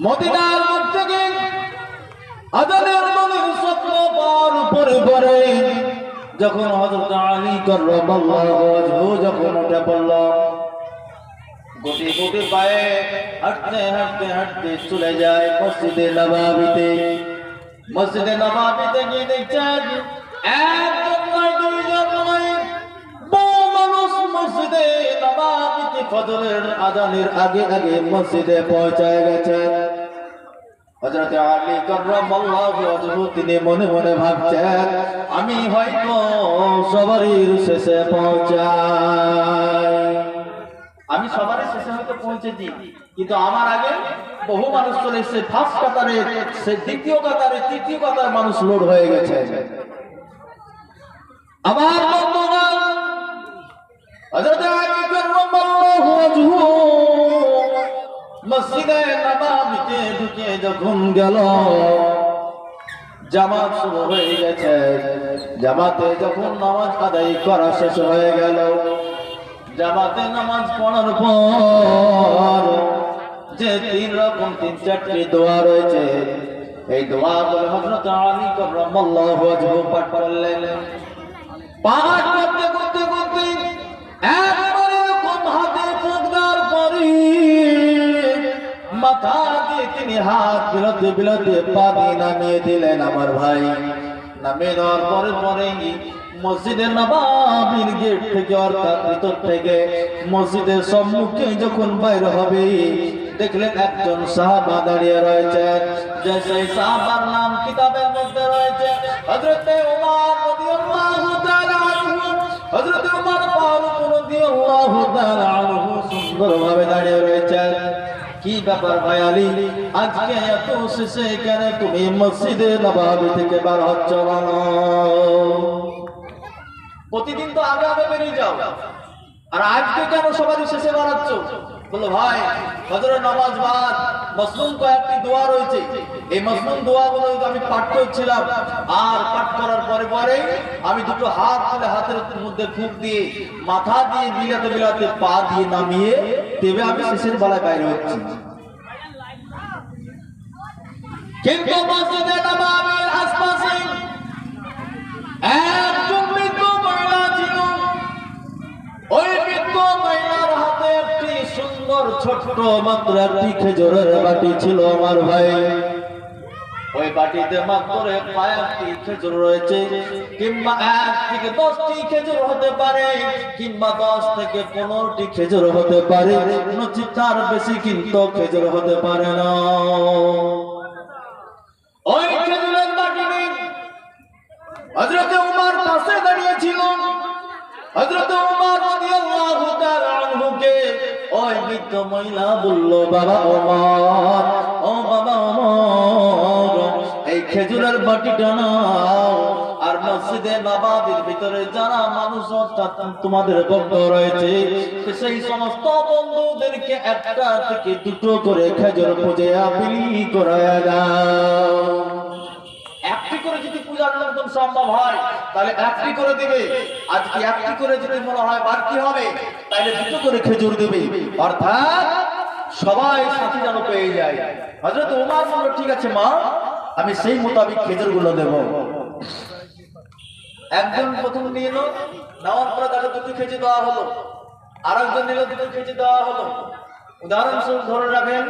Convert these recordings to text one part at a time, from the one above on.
মদিনার মুখ থেকে আজানের মনির স্বপ্ন পার উপরে পড়ে যখন হযরত আলী কাররামাল্লাহু ওয়াজহু যখন উঠে পড়ল, গুটি গুটি পায়ে হাঁটতে হাঁটতে হাঁটতে চলে যায় মসজিদে নববীতে। মসজিদে নববীতে গিয়ে দেখছেন একজন নয় দুইজন নয়, বহু মানুষ মসজিদে নববীতে ফজরের আজানের আগে আগে মসজিদে পৌঁছায় গেছেন। হযরত আলী কাররামাল্লাহু ওয়াজহু তিনি মনে মনে ভাবছেন, আমি হয়তো সবারই শেষে পৌঁছাই, আমি সবারই শেষে হয়তো পৌঁছেছি, কিন্তু আমার আগে বহু মানুষ চলে এসেছে। ফার্স্ট কাতারে, সে দ্বিতীয় কাতারে, তৃতীয় কাতার মানুষ লোড হয়ে গেছে। আমার বন্ধুগণ, হযরত আলী কাররামাল্লাহু ওয়াজহু মসজিদে নববীতে ঢুকে যখন গেল, জামাত শুরু হয়ে গেছে। জামাতে যখন নামাজ আদায় করা শেষ হয়ে গেল, জামাতে নামাজ পড়ার পর যে তিন চারটি দোয়া রয়েছে, এই দোয়াগুলো হযরত আলী কাররামাল্লাহু ওয়াজহু পাঠ করলেন। পাঠ করতে করতে করতে একবারে এরকম হাতে ফুঁক দেওয়ার পরে মাথা দিয়ে তিনি হাত বিলাতে বিলাতে পা দিয়ে নামিয়ে দিলেন। আমার ভাই, নামিয়ে দেওয়ার পরে পরে মসজিদে নববীর গেট থেকে অর্থাৎ ভিতর থেকে মসজিদের সম্মুখে যখন বাইর হবে, দেখলেন একজন সাহাবা দাঁড়িয়ে রয়েছেন। যে সেই সাহাবার নাম কিতাবের মধ্যে রয়েছে হযরত ওমর রাদিয়াল্লাহু তাআলা আনহু। হযরত ওমর ফারুক রাদিয়াল্লাহু তাআলা আনহু সুন্দরভাবে দাঁড়িয়ে রয়েছেন। কি ব্যাপার ভাই আলী, আজকে এত শেষে কেন তুমি মসজিদে নববী থেকে বার হচ্ছ? প্রতিদিন তো আগে আগে বেরিয়ে যাও, আর আজকে কেন সবারই শেষে বাড়াচ্ছ? বললো ভাই, ফজরের নামাজ বাদ মাসনুন কয়েকটি দোয়া রয়েছে, এই মাসনুন দোয়াগুলো আমি পাঠ করছিলাম, আর পাঠ করার পরে পরে আমি দুটো হাত তুলে হাতের মধ্যে ফুঁক দিয়ে মাথা দিয়ে বিলাতে বিলাতে পা দিয়ে নামিয়ে দেবে, আমি শেষের বেলায় বাইরে হচ্ছি। কিন্তু মসজিদে নববীর আশপাশে একজন মৃত মহিলা ছিল। ওই মৃত মহিলার হাতে একটি সুন্দর ছোট্ট মাত্র একটি খেজুরের বাটি ছিল। আমার ভাই, ওই বাটিতে মাত্র কয়েকটি খেজুর রয়েছে, কিংবা 1 থেকে 10টি খেজুর হতে পারে, কিংবা 10 থেকে 15টি খেজুর হতে পারে, নচিত তার বেশি কিন্তু খেজুর হতে পারে না। ওই খেজুরের বাটি হযরত ওমর পাশে দাঁড়িয়ে ছিল। হযরত ওমর রাদিয়াল্লাহু তাআলা আনহুকে ওই বৃদ্ধ মহিলা বলল, বাবা ওমর, ও বাবা ওমর, এই খেজুরের বাটিটা নাও, আর মসজিদে নববীর ভিতরে যারা মানুষ অর্থাৎ তোমাদের বন্ধু রয়েছে, সেই সমস্ত বন্ধুদেরকে 1টা থেকে 2টো করে খেজুর পূজা বিলি করে দাও। একটি করে যদি পূজার লোকজন সম্ভব হয় তাহলে একটি করে দিবে, আজকে একটি করে যদি মনে হয় বাকি হবে তাহলে 2টো করে খেজুর দেবে, অর্থাৎ সবাই সাথে যেন পেয়ে যায়। হযরত ওমর বলল, ঠিক আছে মা, আমি সেই মোতাবেক খেজুরগুলো দেব। একজন প্রথম নিয়ে এলো, নেওয়ার পরে তাকে 2টি খেজুর দেওয়া হলো, আরেকজন নিল 2টো খেজুর দেওয়া হলো। উদাহরণস্বরূপ ধরে রাখেন,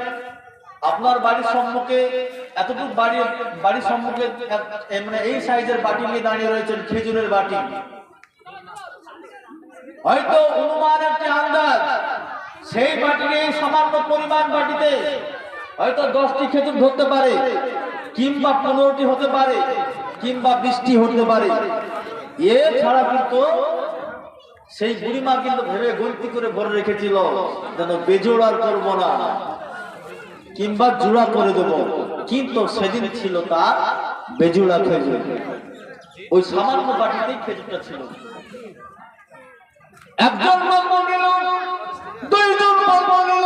আপনার বাড়ির সম্মুখে এতটুকু বাড়ির সম্মুখে মানে এই সাইজের বাটি নিয়ে দাঁড়িয়ে রয়েছেন, খেজুরের বাটি। হয়তো অনুমান একটি আন্দাজ, সেই বাটির এই সামান্য পরিমাণ বাটিতে হয়তো 10টি খেজুর ধরতে পারে, কিংবা 15টি হতে পারে, কিংবা 20টি হতে পারে। এছাড়া কিন্তু সেই বুড়িমা কিন্তু ভেবে গন্তি করে ভরে রেখেছিল, যেন বেজোড় আর করবো না, কিংবা জোড়া করে দেব, কিন্তু সেদিন ছিল তার বেজোড়া খেজুর। ওই সামান্য বাটিতেই খেজুরটা ছিল। একজন বন্ধু নিল, 2জন বন্ধু নিল,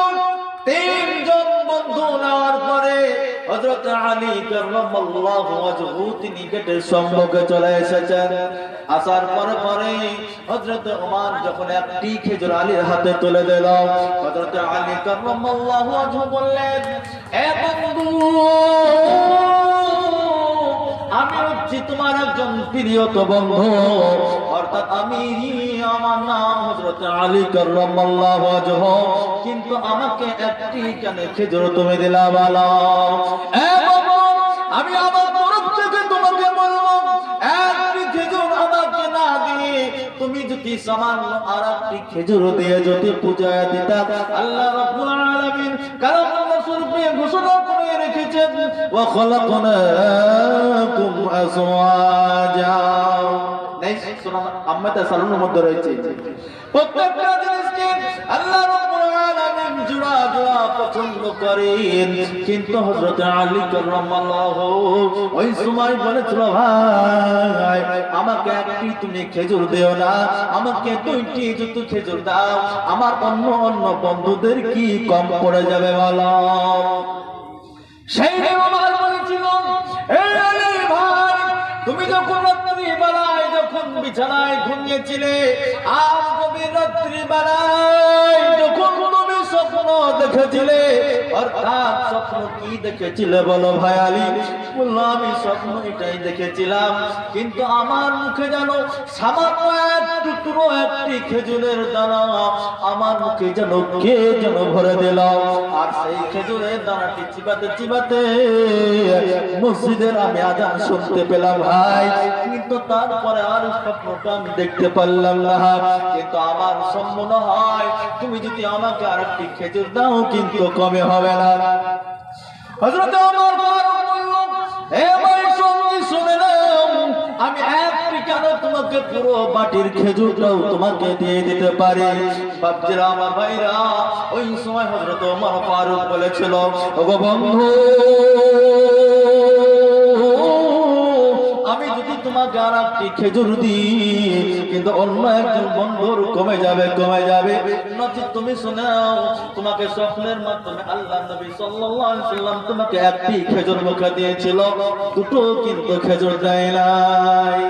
3জন বন্ধু নেওয়ার পরে হযরত হযরত আলী কাররামাল্লাহু ওয়াজহু তিনি গেটের সম্মুখে চলে এসেছেন। আসার পরে পরে হযরত ওমর যখন একটি খেজুর আলীর হাতে তুলে দিল, হযরত আলী কাররামাল্লাহু ওয়াজহু বললেন, এ বন্ধু, আমি হচ্ছি তোমার একজন প্রিয়ত বন্ধু, অর্থাৎ আমার নাম হযরত আলী কাররামাল্লাহু ওয়াজহু, কিন্তু আমাকে একটি কেন খেজুর তুমি দিলা বলো? এ বাবা, আমি আমার তরফ থেকে তোমাকে বলবো, একটি খেজুর আমাকে না দিয়ে তুমি যদি সামান্য আরেকটি খেজুর দিয়ে যদি পূজা দিতা, আল্লাহ রাব্বুল আলামিন কালাম রাসূলকে ঘোষণা করে রেখেছেন, ওয়া খালাকনাকুম আজওয়াজা। নাই সূরা আম্মাতা সালুনের মধ্যে রয়েছে। প্রত্যেকটা জিনিসকে আল্লাহ রাব্বুল আলামিন জোড়া জোড়া পছন্দ করেন, কিন্তু হযরত আলী কাররামাল্লাহু ওই সময় বলেছিল, ভাই আমাকে একটি তুমি খেজুর দিও না, আমাকে দুইটি যদি খেজুর দাও, আমার অন্য অন্য বন্ধুদের কি কম পড়ে যাবে বলো? সেই ওমর বলেছিল, এই আলী ভাই, তুমি যখন রাত্রি বেলায় যখন বিছানায় ঘুমিয়েছিলে, আর গভীর রাত্রি বেলায় যখন তুমি স্বপ্ন দেখেছিলে, অর্থাৎ স্বপ্ন কি দেখেছিলে বলো ভাই আলী? বললাম, আমি স্বপ্ন এটাই দেখেছিলাম, কিন্তু আমার মুখে যেন সামান্য এক টুকরো একটি খেজুরের দানা আমার মুখে যেন কে যেন ভরে দিল, আর সেই খেজুরের দানাটি চিবাতে চিবাতে মসজিদের আমি আজান শুনতে পেলাম ভাই, কিন্তু তারপরে আর স্বপ্নটা আমি দেখতে পারলাম না। কিন্তু আমার সম্মন হয়, তুমি যদি আমাকে আরেকটি খেজুর দাও কিন্তু কমে হবে না। হযরত ওমর ফারুক বলল, হে ভাই সঙ্গী শুনে নাও, আমি একটি কেন তোমাকে পুরো বাটির খেজুরটাও তোমাকে দিয়ে দিতে পারি। বাপজিরা, আমার ভাইরা, ওই সময় হযরত ওমর ফারুক বলেছিল, ওগো বন্ধু, আমি যদি তোমাকে আর একটি খেজুর দিই, কিন্তু অন্য একজন বন্ধুর কমে যাবে কমে যাবে। নচেৎ তুমি শোনাও, তোমাকে স্বপ্নের মাধ্যমে আল্লাহ নবী সাল্লাল্লাহু আলাইহি সাল্লাম তোমাকে একটি খেজুর মুখে দিয়েছিল, দুটো কিন্তু খেজুর দেয় নাই।